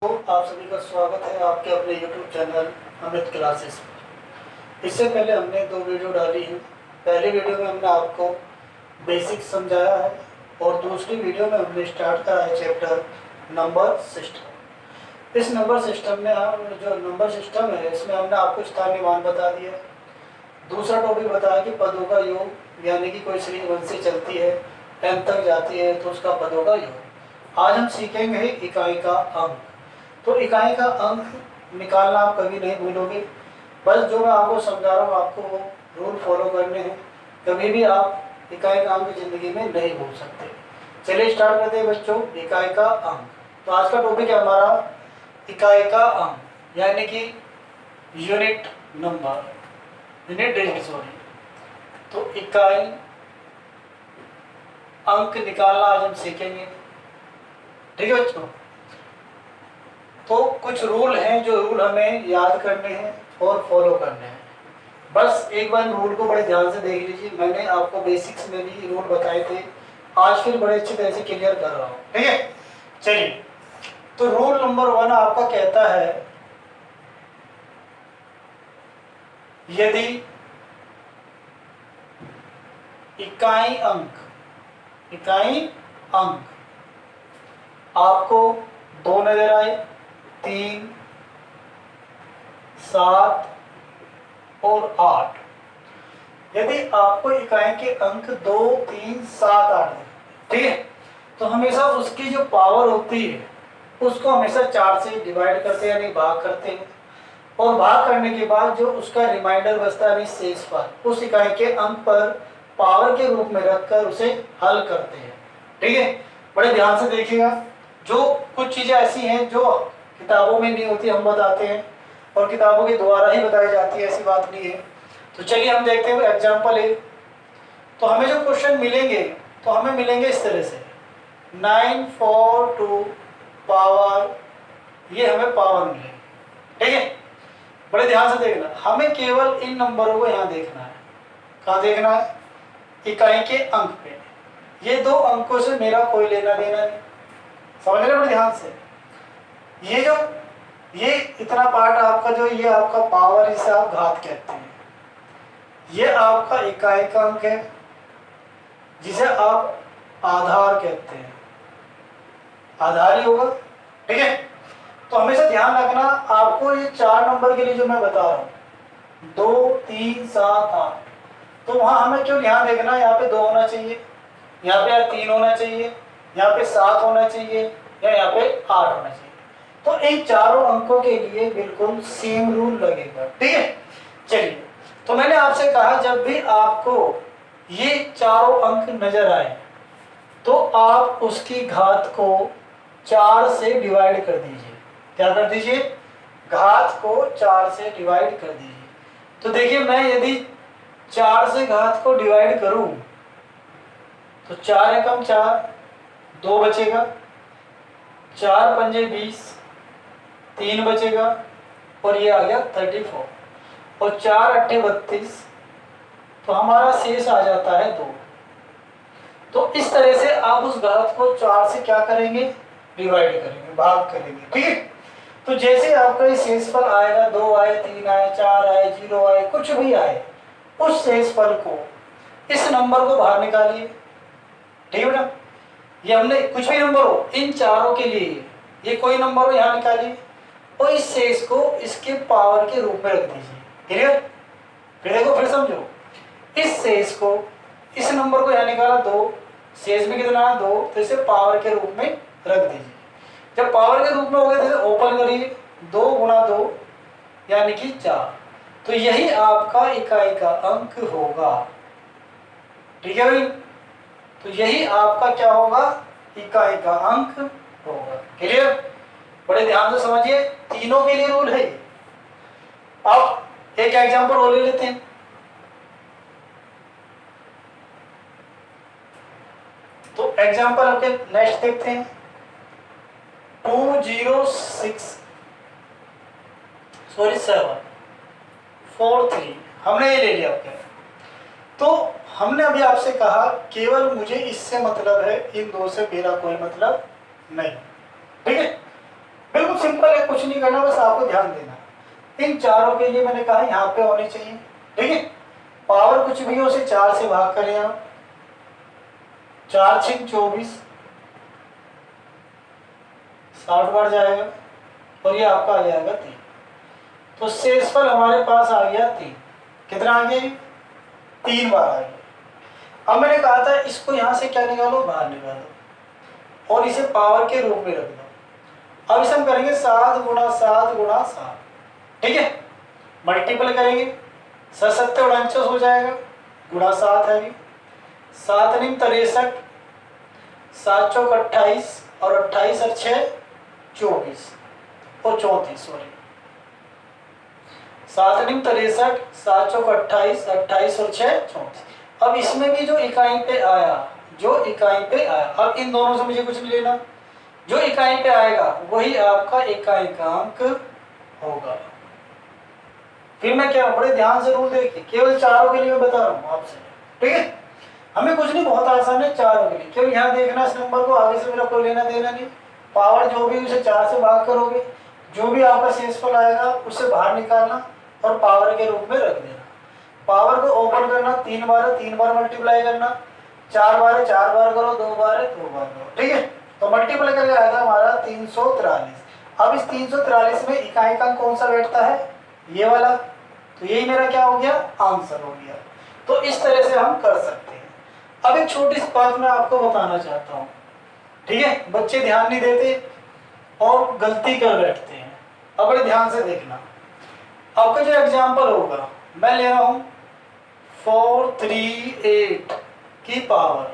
तो आप सभी का स्वागत है आपके अपने YouTube चैनल अमित क्लासेस में। इससे पहले हमने 2 वीडियो डाली हैं। पहली वीडियो में हमने आपको बेसिक समझाया है और दूसरी वीडियो में हमने स्टार्ट करा है चैप्टर नंबर सिस्टम। इस नंबर सिस्टम में हम जो नंबर सिस्टम है इसमें हमने आपको स्थानीय मान बता दिया। दूसरा टॉपिक बताया कि पदों का योग, यानी कि कोई श्रेणी 1 से चलती है n तक जाती है तो उसका पदों का योग। आज हम सीखेंगे इकाई का अंक। तो इकाई का अंक निकालना आप कभी नहीं भूलोगे। बस जो मैं आपको समझा रहा हूँ आपको वो रूल फॉलो करने हैं। कभी भी आप इकाई का अंक जिंदगी में नहीं भूल सकते। चलिए स्टार्ट करते हैं बच्चों, इकाई का अंक। तो आज का टॉपिक है हमारा इकाई का अंक, यानी कि unit number, unit digit sorry. तो इकाई अंक निकालना आज हम सीखेंगे, ठीक है बच्चों। तो कुछ रूल हैं जो रूल हमें याद करने हैं और फॉलो करने हैं। बस एक बार रूल को बड़े ध्यान से देख लीजिए। मैंने आपको बेसिक्स में भी रूल बताए थे, आज फिर बड़े अच्छी तरह से क्लियर कर रहा हूँ, ठीक है। चलिए, तो रूल नंबर 1 आपका कहता है यदि इकाई अंक आपको 2 नजर आए, 3, 7 और 8, यदि आपको इकाई के अंक 2, 3, 7, 8, ठीक है, तो हमेशा उसकी जो पावर होती है उसको हमेशा 4 से डिवाइड करते हैं, यानी भाग करते हैं। और भाग करने के बाद जो उसका रिमाइंडर बचता है शेषफल, उस इकाई के अंक पर पावर के रूप में रखकर उसे हल करते हैं, ठीक है। बड़े ध्यान से देखिएगा। जो कुछ चीज़ें ऐसी हैं जो किताबों में नहीं होती, हम बताते हैं, और किताबों के द्वारा ही बताई जाती है, ऐसी बात नहीं है। तो चलिए हम देखते हैं एग्जाम्पल 1। तो हमें जो क्वेश्चन मिलेंगे तो हमें मिलेंगे इस तरह से 9, 4, 2 पावर, ये हमें पावर मिलेगी, ठीक है। बड़े ध्यान से देखना, हमें केवल इन नंबरों को यहाँ देखना है। कहाँ देखना है? इकाई के अंक पे। ये 2 अंकों से मेरा कोई लेना देना नहीं, समझ रहे? बड़े ध्यान से। ये इतना पार्ट आपका जो ये आपका पावर, इसे आप घात कहते हैं। ये आपका इकाई का अंक है जिसे आप आधार कहते हैं, आधार ही होगा, ठीक है। तो हमेशा ध्यान रखना आपको ये 4 नंबर के लिए जो मैं बता रहा हूँ 2, 3, 7, 8, तो वहाँ हमें क्यों ध्यान देखना, यहाँ पे 2 होना चाहिए, यहाँ पे 3 होना चाहिए, यहाँ पे 7 होना चाहिए, या यहाँ पे 8 होना चाहिए। तो इन चारों अंकों के लिए बिल्कुल सेम रूल लगेगा, ठीक है। चलिए, तो मैंने आपसे कहा जब भी आपको ये चारों अंक नजर आए तो आप उसकी घात को 4 से डिवाइड कर दीजिए। क्या कर दीजिए? घात को 4 से डिवाइड कर दीजिए। तो देखिए, मैं यदि 4 से घात को डिवाइड करूं तो 4 एकम 4, 2 बचेगा, 4 पंजे 20, 3 बचेगा, और ये आ गया 34, और 4 अट्ठे 32, तो हमारा शेष आ जाता है 2। तो इस तरह से आप उस घात को 4 से क्या करेंगे? डिवाइड करेंगे, भाग करेंगे, ठीक है। तो जैसे आपका ये शेषफल आएगा, 2 आए, 3 आए, 4 आए, 0 आए, कुछ भी आए, उस शेषफल को, इस नंबर को बाहर निकालिए, ठीक है बेटा। ये हमने कुछ भी नंबर हो, इन चारों के लिए ये कोई नंबर हो यहाँ निकालिए, और इस शेष को इसके पावर के रूप में रख दीजिए, क्लियर? फिर देखो, फिर समझो, इस शेष को, इस नंबर को यहाँ निकाला 2, शेष में कितना है 2, तो इसे पावर के रूप में रख दीजिए। जब पावर के रूप में हो गया तो ओपन करिए, 2 गुणा 2 यानी कि 4, तो यही आपका इकाई का अंक होगा, ठीक है भाई। तो यही आपका क्या होगा? इकाई का अंक होगा, क्लियर? बड़े ध्यान से समझिए, तीनों के लिए रूल है। अब एक एग्जांपल और ले लेते हैं। तो एग्जांपल आपके नेक्स्ट देखते हैं, 743 हमने ये ले लिया आपके। तो हमने अभी आपसे कहा केवल मुझे इससे मतलब है, इन 2 से मेरा कोई मतलब नहीं, ठीक है। बिल्कुल सिंपल है, कुछ नहीं करना, बस आपको ध्यान देना। इन चारों के लिए मैंने कहा यहाँ पे होने चाहिए, ठीक है। पावर कुछ भी हो उसे 4 से भाग करें आप, 4 6 24, 60 बार जाएगा और ये आपका आ जाएगा 3। तो शेषफल हमारे पास आ गया 3। कितना आ गया? 3 बार आ गया। अब मैंने कहा था इसको यहाँ से क्या निकालो, बाहर निकालो और इसे पावर के रूप में रख दो। अब इसे हम करेंगे 7 गुणा 7 गुणा 7, ठीक है। मल्टीपल करेंगे, 7 7 49 हो जाएगा, गुणा 7 है अभी, 7 9 63, 7 चौक 28 और 28 और 6 24 और 34, सॉरी 7 9 63, 7 चौक 28, 28 और 6 34। अब इसमें भी जो इकाई पे आया, अब इन दोनों से मुझे कुछ नहीं लेना, जो इकाई पे आएगा वही आपका इकाइकांक होगा। फिर मैं क्या, बड़े ध्यान से रूल देखिए, केवल चारों के लिए मैं बता रहा हूँ आपसे, ठीक है। हमें कुछ नहीं, बहुत आसान है चारों के लिए, केवल यहाँ देखना इस नंबर को, आगे से मेरा कोई लेना देना नहीं। पावर जो भी उसे 4 से भाग करोगे, जो भी आपका शेषफल आएगा उसे बाहर निकालना और पावर के रूप में रख देना। पावर को ओपन करना 3 बार है, 3 बार मल्टीप्लाई करना, 4 बार है 4 बार करो, 2 बार है 2 बार करो, ठीक है। तो मल्टीप्लाई करके आएगा हमारा 343। अब इस 343 में इकाई का कौन सा बैठता है, ये वाला, तो यही मेरा क्या हो गया, आंसर हो गया। तो इस तरह से हम कर सकते हैं। अब एक छोटी सी बात मैं आपको बताना चाहता हूँ, ठीक है। बच्चे ध्यान नहीं देते और गलती कर बैठते हैं। अब बड़े ध्यान से देखना, आपका जो एग्जाम्पल होगा, मैं ले रहा हूँ 438 की पावर,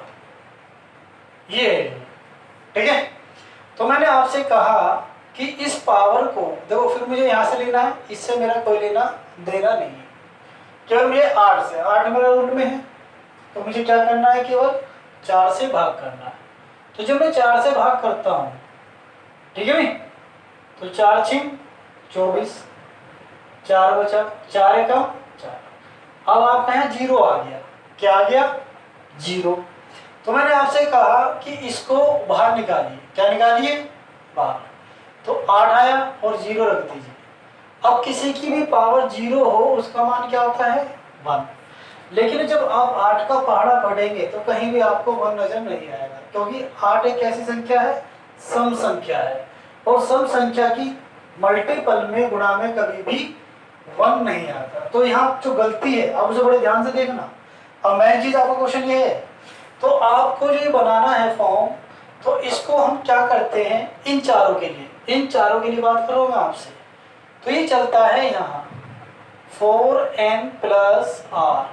ये है, ठीक है। तो मैंने आपसे कहा कि इस पावर को देखो, फिर मुझे यहाँ से लेना है, इससे मेरा कोई लेना देना नहीं है, केवल मुझे 8 से, 8 मेरा रूट में है, तो मुझे क्या करना है, केवल 4 से भाग करना है। तो जब मैं 4 से भाग करता हूँ, ठीक है भाई, तो 4 6 24, 4 बचा, 4 1 4। अब आपका यहाँ 0 आ गया, क्या आ गया, 0। तो मैंने आपसे कहा कि इसको बाहर निकालिए, क्या निकालिए, बाहर। तो 8 आया और 0 रख दीजिए। अब किसी की भी पावर 0 हो उसका मान क्या होता है, 1। लेकिन जब आप 8 का पहाड़ा पढ़ेंगे तो कहीं भी आपको 1 नजर नहीं आएगा, क्योंकि 8 एक ऐसी संख्या है, सम संख्या है, और सम संख्या की मल्टीपल में, गुणा में कभी भी 1 नहीं आता। तो यहाँ जो गलती है, आप उसे बड़े ध्यान से देखना। अब मेन चीज आपका क्वेश्चन ये है, तो आपको जो बनाना है फॉर्म, तो इसको हम क्या करते हैं, इन चारों के लिए बात करो मैं आपसे। तो ये चलता है यहाँ 4n प्लस आर,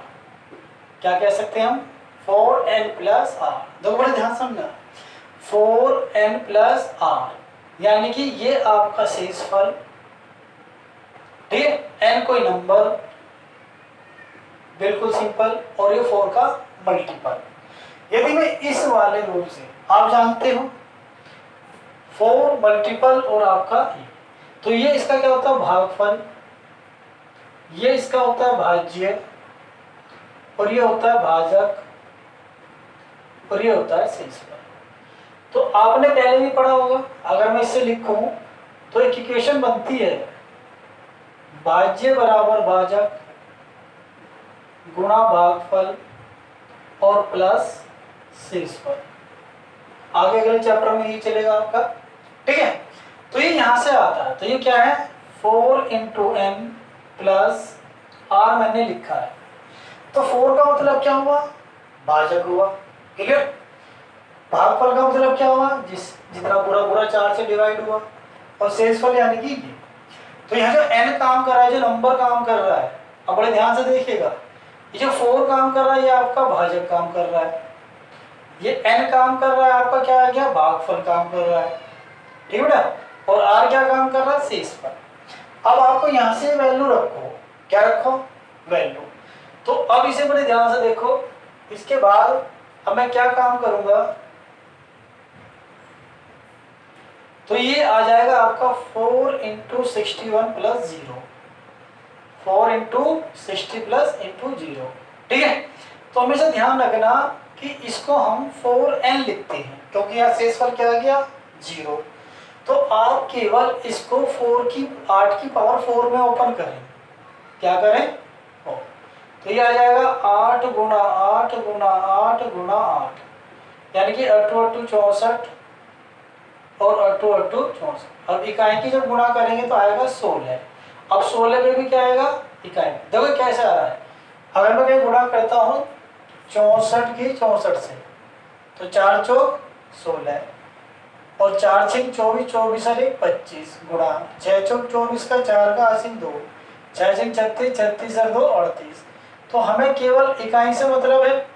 क्या कह सकते हैं हम, 4n प्लस आर। देखो बड़े ध्यान समझना, 4n प्लस आर, यानी कि ये आपका शेषफल, ठीक है। n कोई नंबर, बिल्कुल सिंपल, और ये 4 का मल्टीपल। यदि मैं इस वाले रूप से, आप जानते हो 4 मल्टीपल और आपका तो ये इसका क्या होता है, भागफल, ये इसका होता है भाज्य, और ये होता है भाजक, और ये होता है शेषफल। तो आपने पहले भी पढ़ा होगा, अगर मैं इसे लिखूं तो एक इक्वेशन बनती है, भाज्य बराबर भाजक गुणा भागफल और प्लस शेषफल। आगे अगले चैप्टर में ये चलेगा आपका, ठीक है। तो ये यहां से आता है, तो ये क्या है, 4 × n प्लस r मैंने लिखा है। तो 4 का मतलब क्या हुआ, भाजक हुआ, क्लियर। भागफल का मतलब क्या हुआ, जितना पूरा 4 से डिवाइड हुआ, और शेषफल यानी कि ये। तो यहाँ जो n काम कर रहा है, जो नंबर काम कर रहा है, अब बड़े ध्यान से देखिएगा, ये जो 4 काम कर रहा है ये आपका भाजक काम कर रहा है, ये n काम कर रहा है आपका क्या आ गया, भागफल काम कर रहा है, ठीक है बेटा, और r क्या काम कर रहा है, शेषफल। अब आपको यहाँ से वैल्यू रखो, क्या रखो, वैल्यू। तो अब इसे बड़े ध्यान से देखो, इसके बाद अब मैं क्या काम करूंगा, तो ये आ जाएगा आपका 4 × 61 प्लस 0, 4 × 60 प्लस × 0, ठीक है। तो हमेशा ध्यान रखना कि इसको हम 4n लिखते हैं, क्योंकि यहाँ शेषफल क्या आ गया, 0। तो आप केवल इसको 8 की पावर 4 में ओपन करें। क्या करें? तो ये आ जाएगा 8 गुणा 8 गुणा 8 गुणा 8, यानी कि 8 8 64 और 8 8 64। अब इकाई की जब गुणा करेंगे तो आएगा 16। अब 16 पे भी क्या आएगा? इकाई। देखो कैसे आ रहा है। अगर मैं कहीं गुणा करता हूँ 64 की 64 से, तो 4 चौक 16 और 4 छिक 24, 24 और 1 25 गुणा 6 चौक 24 का 4 का 80 2, 6 छिक 36, 36 और 2 38। तो हमें केवल इकाई से मतलब है,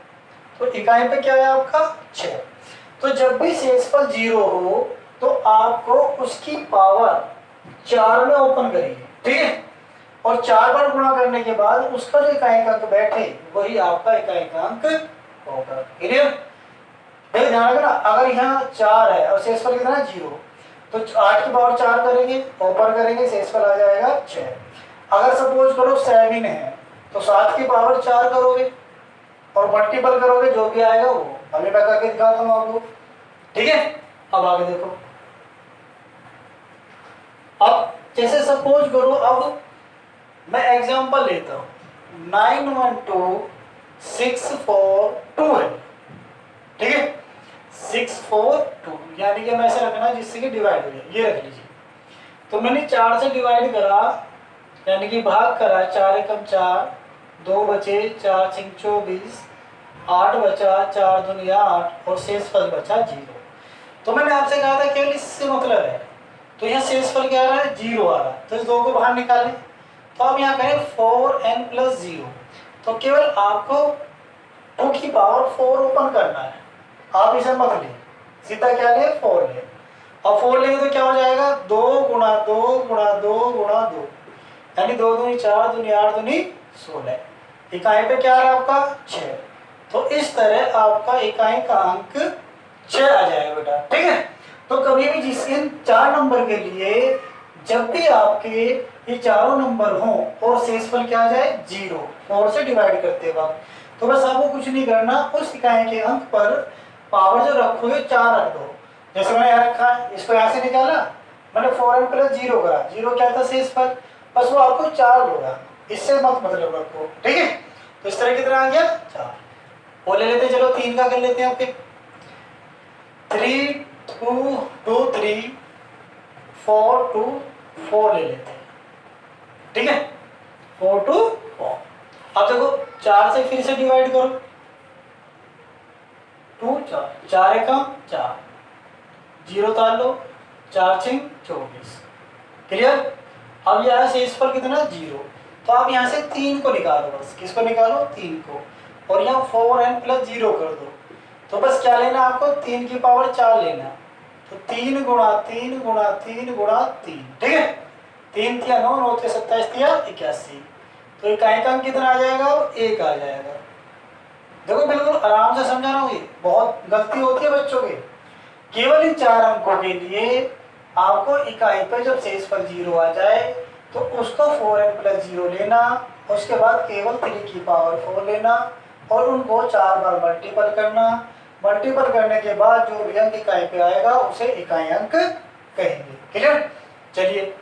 तो इकाई पे क्या है आपका 6। तो जब भी शेषफल 0 हो तो आपको उसकी पावर 4 में ओपन करिए, ठीक है। और 4 बार गुणा करने के बाद उसका जो इकाई का अंक बैठे वही आपका इकाई का अंक होगा। क्लियर? ध्यान रखना, अगर यहाँ 4 है और शेषफल कितना 0, तो 8 की पावर 4 करेंगे, ओपन करेंगे, शेषफल आ जाएगा 6। अगर सपोज करो 7 है तो 7 की पावर 4 करोगे और मल्टीपल करोगे, जो भी आएगा वो। अभी मैं करके दिखाता हूँ आपको, ठीक है। अब आगे देखो, अब जैसे सपोज करो, अब मैं एग्जांपल लेता हूँ 912642 है, ठीक है। 642 यानी कि मैं ऐसे रखना जिससे कि डिवाइड हो जाए, ये रख लीजिए। तो मैंने 4 से डिवाइड करा, यानी कि भाग करा, 4 एकम 4, 2 बचे, 4 छिक 24, 8 बचा, 4 दुनिया 8 और शेषफल बचा 0। तो मैंने आपसे कहा था केवल इससे मतलब है, तो यहाँ शेषफल क्या आ रहा है 0 आ रहा है, तो इस 2 को बाहर निकालें। तो अब यहाँ करें 4n + 0, तो केवल आपको 2 की पावर 4 ओपन करना है, आप इसे मत लें, सीधा क्या ले 4 ले। और 4 लेंगे तो क्या हो जाएगा 2 गुणा 2 गुणा 2 गुणा 2, यानी 2 दूनी 4 दूनी 8 दूनी 16। इकाई पे क्या आ रहा है आपका 6। तो इस तरह आपका इकाई का अंक 6 आ जाएगा बेटा, ठीक है। तो कभी भी जिस इन 4 नंबर के लिए जब भी आपके ये चारों नंबर हों और शेषफल क्या आ जाए 0, 4 से डिवाइड करते वक्त, तो बस आपको कुछ नहीं करना, उस इकाई के अंक पर पावर जो रखोगे 4 रख दो। जैसे मैंने यहाँ रखा है, इसको यहाँ से निकाला, मैंने 4n + 0 करा, 0 क्या था शेषफल, बस वो आपको 4 होगा, इससे मत मतलब रखो, ठीक है। तो इस तरह कितना आ गया 4। वो ले लेते, चलो 3 का कर लेते हैं आपके, 3 2 2 3 4 2 4 ले लेते हैं, ठीक है। 4 2 4। अब देखो 4 से फिर से डिवाइड करो, 2 4, 4 एकम 4, 0 ताल लो, 4 छिक 24। क्लियर? अब यहाँ शेषफल कितना 0, तो आप यहाँ से 3 को निकालो, बस किसको निकालो 3 को, और यहाँ 4n + 0 कर दो। तो बस क्या लेना आपको 3 की पावर 4 लेना, तो 3 गुणा 3 गुणा 3 गुणा 3, ठीक है। 3 तिया 9, 9 तिया 27 तिया 81। तो इकाई का अंक कितना आ जाएगा 1 आ जाएगा। देखो बिल्कुल आराम से समझाना हुई, बहुत गलती होती है बच्चों के। केवल इन 4 अंकों के लिए आपको इकाई पर जब शेषफल 0 आ जाए तो उसको 4n + 0 लेना, उसके बाद केवल 3 की पावर 4 लेना और उनको 4 बार मल्टीपल करना। मल्टीपल करने के बाद जो भी अंक इकाई पे आएगा उसे इकाई अंक कहेंगे। क्लियर? चलिए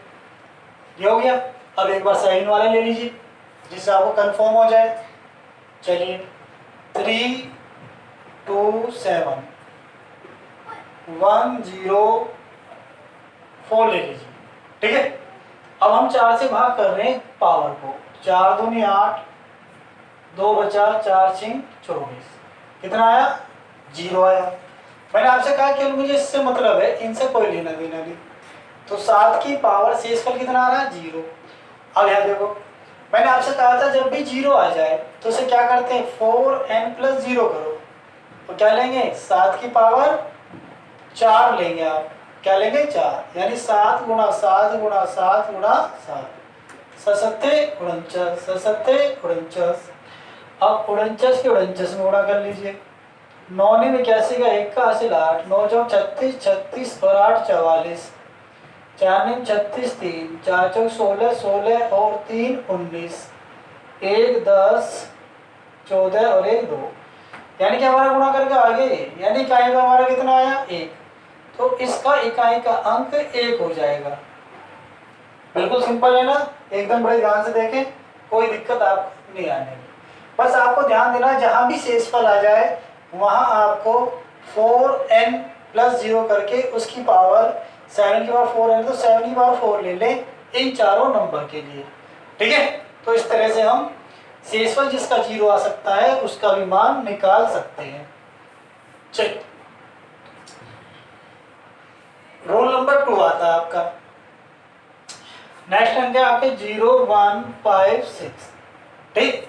ये हो गया। अब एक बार साइन वाला ले लीजिए जिससे आपको कंफर्म हो जाए। चलिए 3 2 7 1 0 4 ले लीजिए, ठीक है। अब हम 4 से भाग कर रहे हैं पावर को, 4 दूनी 8, 2 बचा, 4 छिक 24, कितना आया 0 आया। मैंने आपसे कहा कि मुझे इससे मतलब है, इनसे कोई लेना देना नहीं। तो 7 की पावर शेषफल कितना आ रहा है 0। अब यहाँ देखो मैंने आपसे कहा था जब भी 0 आ जाए तो उसे क्या करते हैं 4n + 0 करो, तो क्या लेंगे 7 की पावर 4 लेंगे आप, क्या लेंगे 4, यानी 7 गुणा 7 गुणा 7 गुणा 7, 7 49, 7 49। अब 49 के 49 में गुणा कर लीजिए, 9 × 81 का 1 का हासिल 8, 9 चौक 36, 36 और 8 44, 4 × 36 3, 4 चौक 16, 16 और 3 19, 1 10 14 और 1 2, यानी कि हमारा गुणा करके आगे, यानी इकाई में हमारा कितना आया 1। तो इसका इकाई का अंक 1 हो जाएगा। बिल्कुल सिंपल है ना, एकदम बड़े ध्यान से देखें, कोई दिक्कत आपको नहीं आने। बस आपको ध्यान देना जहां भी शेषफल आ जाए वहां आपको 4n + 0 करके उसकी पावर 7 की पावर 4 है तो 7 की पावर 4 ले लें इन चारों नंबर के लिए। ठीक है, तो इस तरह से हम शेषफल जिसका 0 आ सकता है उसका भी मान निकाल सकते हैं। चलिए, रोल नंबर 2 आता है आपका। नेक्स्ट अंक है आपके 0 1 5 6। ठीक,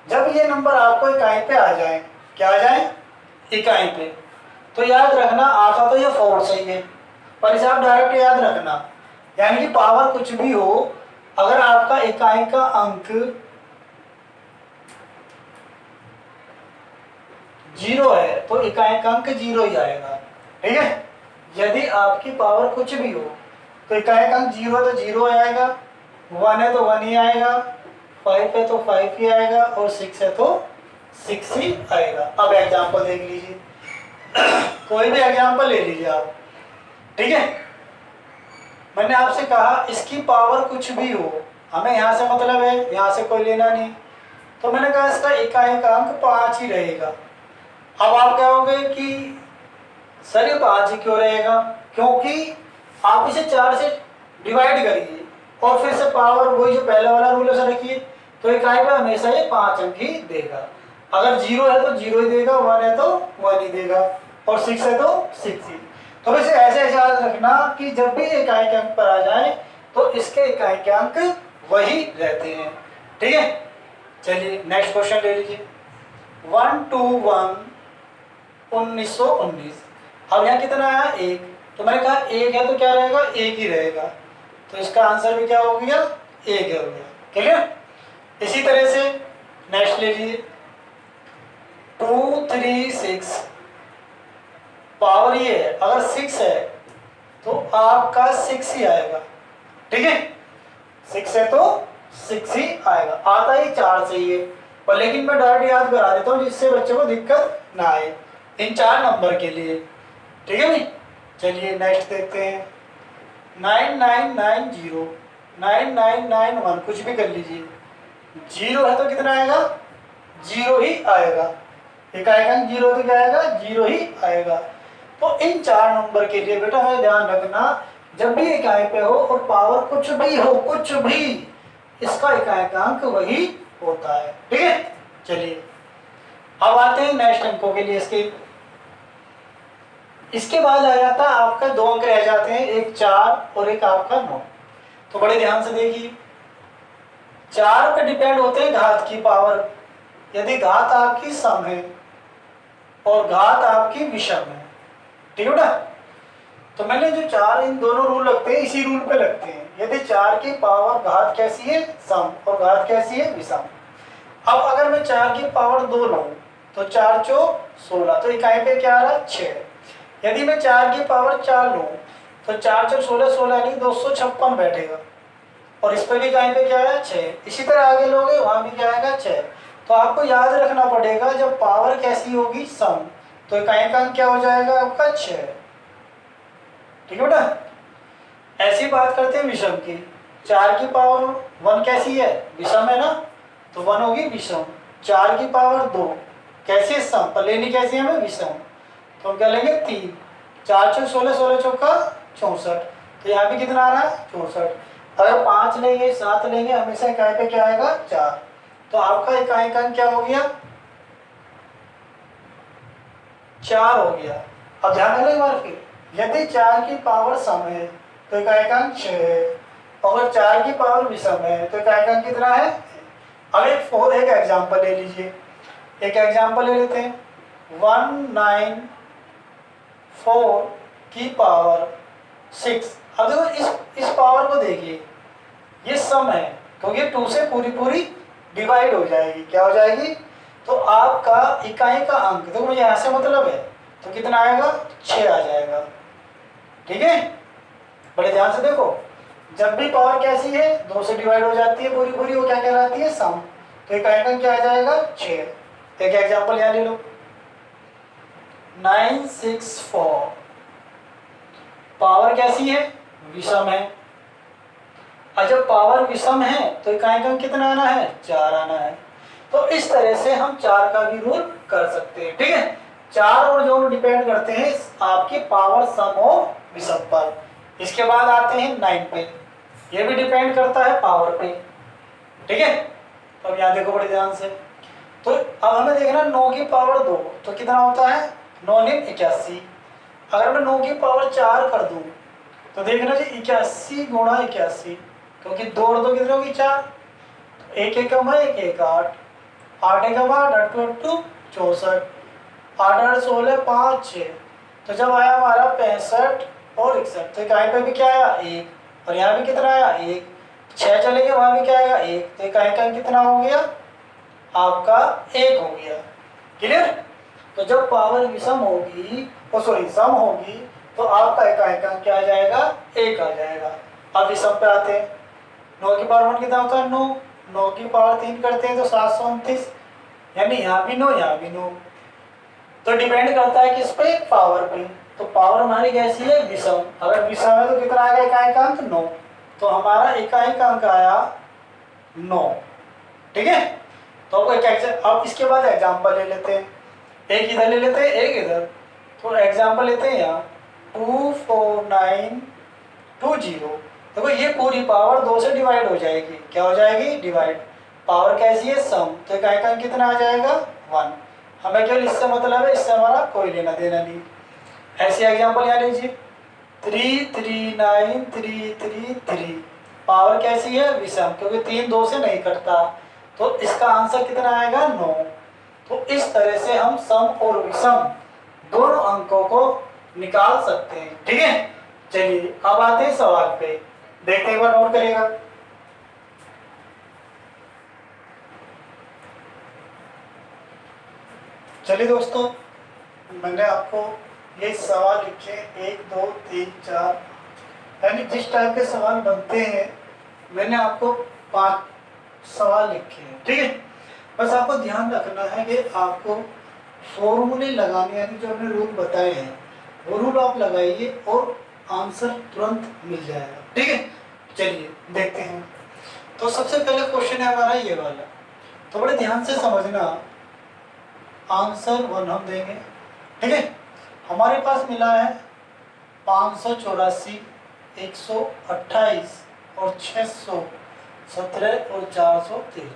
जब ये नंबर आपको इकाई पे आ जाए, क्या आ जाए, इकाई पे, तो याद रखना आता तो ये 4 से ही है, पर इसे आप डायरेक्ट याद रखना, यानी कि पावर कुछ भी हो, अगर आपका इकाई का अंक 0 है तो इकाई का अंक 0 ही आएगा। ठीक है, यदि आपकी पावर कुछ भी हो तो इकाई का अंक 0 है तो 0 आएगा, 1 है तो 1 ही आएगा, 5 है तो 5 ही आएगा और 6 है तो 6 ही आएगा। अब एग्जांपल देख लीजिए, कोई भी एग्जांपल ले लीजिए आप। ठीक है, मैंने आपसे कहा इसकी पावर कुछ भी हो, हमें यहाँ से मतलब है, यहाँ से कोई लेना नहीं, तो मैंने कहा इसका इकाई का अंक 5 ही रहेगा। अब आप कहोगे कि सर ये 5 ही क्यों रहेगा, क्योंकि आप इसे 4 से डिवाइड करिए और फिर से पावर वही जो पहला वाला रूल है रखिए, तो इकाई पे हमेशा ये 5 अंक ही देगा। अगर 0 है तो 0 ही देगा, 1 है तो 1 ही देगा और 6 है तो 6 ही। तो वैसे ऐसे याद रखना कि जब भी इकाई के अंक पर आ जाए तो इसके इकाई के अंक वही रहते हैं। ठीक है, चलिए नेक्स्ट क्वेश्चन ले लीजिए। 1 2 1 1919। अब यहाँ कितना आया, 1, तो मैंने कहा 1 है तो क्या रहेगा, 1 ही रहेगा, तो इसका आंसर भी क्या हो गया, 1 हो गया। क्लियर। इसी तरह से नेक्स्ट ले लीजिए 2 3 6। पावर ये है, अगर 6 है तो आपका 6 ही आएगा। ठीक है, 6 है तो 6 ही आएगा, आता ही 4 से ही है, पर लेकिन मैं डायरेक्ट याद करा देता हूँ जिससे बच्चे को दिक्कत ना आए इन 4 नंबर के लिए। ठीक है भाई, चलिए नेक्स्ट देखते हैं 9990 9991, कुछ भी कर लीजिए, 0 है तो कितना आएगा, 0 ही आएगा, इकाई का 0 तो क्या आएगा, 0 ही आएगा। तो इन 4 नंबर के लिए बेटा हमें ध्यान रखना, जब भी इकाई पे हो और पावर कुछ भी हो, कुछ भी, इसका इकाई का अंक वही होता है। ठीक है, चलिए अब आते हैं नेक्स्ट अंकों के लिए। इसके बाद आ जाता है आपका 2 अंक रह जाते हैं, एक 4 और एक आपका 9। तो बड़े ध्यान से देखिए, 4 पे डिपेंड होते हैं घात की पावर, यदि घात आपकी सम है और घात आपकी विषम है। ठीक है ना, तो मैंने जो 4 इन दोनों रूल लगते हैं इसी रूल पे लगते हैं, यदि 4 की पावर घात कैसी है, सम, और घात कैसी है, विषम। अब अगर मैं 4 की पावर 2 लूं तो 4 चौक 16, तो इकाई पे क्या आ रहा, 6। यदि मैं 4 की पावर 4 लूं तो 4 चौक 16, 16 नहीं 256 बैठेगा, और इस पर भी इकाई पे क्या है, 6। इसी तरह आगे लोगे वहां भी क्या आएगा, 6। तो आपको याद रखना पड़ेगा जब पावर कैसी होगी, सम, तो इकाई का अंक क्या हो जाएगा आपका, 6। ठीक है बेटा। ऐसी बात करते हैं विषम की, 4 की पावर 1 कैसी है, विषम है ना, तो 1 होगी विषम। 4 की पावर 2 कैसी है, सम, पर लेनी कैसी है हमें, विषम, तो हम क्या लेंगे, 3। 4 चौक 16, 16 चौका 64, तो यहाँ भी कितना आ रहा है, 64। अगर 5 लेंगे, 7 लेंगे, हमेशा इकाई पे क्या आएगा, 4। तो आपका इकाई का अंक क्या हो गया, 4 हो गया। अब ध्यान देना एक बार फिर, यदि 4 की पावर सम है तो इकाई का अंक 6 है, अगर 4 की पावर विषम है तो इकाई का अंक कितना है। अब एक एग्जांपल ले लीजिए, एक एग्जांपल ले लेते हैं 194 की पावर 6। अब देखो इस पावर को देखिए, ये सम है तो ये 2 से पूरी पूरी डिवाइड हो जाएगी, क्या हो जाएगी, तो आपका इकाई का अंक देखो मुझे यहाँ से मतलब है, तो कितना आएगा, 6 आ जाएगा। ठीक है, बड़े ध्यान से देखो, जब भी पावर कैसी है, 2 से डिवाइड हो जाती है पूरी पूरी, वो क्या कहलाती है, सम, तो इकाई का अंक क्या आ जाएगा, 6। एक एग्जांपल यहाँ ले लो 964 पावर कैसी है, विषम है। और जब पावर विषम है तो इकाई अंक कितना आना है, 4 आना है। तो इस तरह से हम 4 का भी रूल कर सकते हैं। ठीक है, 4 और जो डिपेंड करते हैं आपके पावर सम और विषम पर। इसके बाद आते हैं 9 पे, ये भी डिपेंड करता है पावर पे। ठीक है, तो अब यहाँ देखो बड़े ध्यान से। तो अब हमें देखना 9 की पावर 2 तो कितना होता है, 9 9 81। अगर मैं 9 की पावर 4 कर दूं तो देखना जी 81 गुणा 81, क्योंकि 2 और 2 कितने होगी 4, एक एक कम है, एक एक 8, 8 एक 8, 8 2 64, 8 8 16 5 6। तो जब आया हमारा 65 और 61 तो इकाई पे भी क्या आया 1, और यहाँ भी कितना आया 1, 6 चलेंगे वहाँ भी क्या आएगा 1, तो इकाई का कितना हो गया आपका 1 हो गया। क्लियर। तो जब पावर विषम होगी सॉरी सम होगी तो आपका इकाई का क्या आ जाएगा 1 आ जाएगा। अब विषम पे आते हैं, 9 की पावर 1 कितना होता है 9, 9 की पावर 3 करते हैं तो 729, यानी यहाँ भी 9 यहाँ भी 9। तो डिपेंड करता है किस पे, पावर पे। तो पावर हमारी कैसी है, विषम। अगर विषम है तो कितना आएगा इकाई का अंक 9, तो हमारा इकाई का अंक आया 9। ठीक है, तो अब इसके बाद एग्जांपल ले लेते हैं, एक इधर ले लेते हैं एक इधर। तो एग्जांपल लेते हैं यहाँ 24920। देखो ये पूरी पावर 2 से डिवाइड हो जाएगी, क्या हो जाएगी डिवाइड। पावर कैसी है सम, तो इकाई का अंक कितना आ जाएगा 1। हमें केवल इससे मतलब है, इससे हमारा कोई लेना देना नहीं। ऐसे एग्जांपल यहाँ लीजिए 339333, पावर कैसी है विषम, क्योंकि 3 2 से नहीं कटता, तो इसका आंसर कितना आएगा 9। तो इस तरह से हम सम और विषम दोनों अंकों को निकाल सकते हैं। ठीक है, चलिए अब आते हैं सवाल पे, देखते हैं एक बार नोट करेगा। चलिए दोस्तों, मैंने आपको ये सवाल लिखे 1 2 3 4, यानी जिस टाइप के सवाल बनते हैं मैंने आपको 5 सवाल लिखे हैं। ठीक है, बस आपको ध्यान रखना है कि आपको फॉर्मूले लगाने, यानी जो हमने रूल बताए हैं वो रूल आप लगाइए और आंसर तुरंत मिल जाएगा। ठीक है, चलिए देखते हैं। तो सबसे पहले क्वेश्चन है हमारा ये वाला, तो बड़े ध्यान से समझना। आंसर 1 हम देंगे। ठीक है, हमारे पास मिला है 584, 128 और 617 और 413।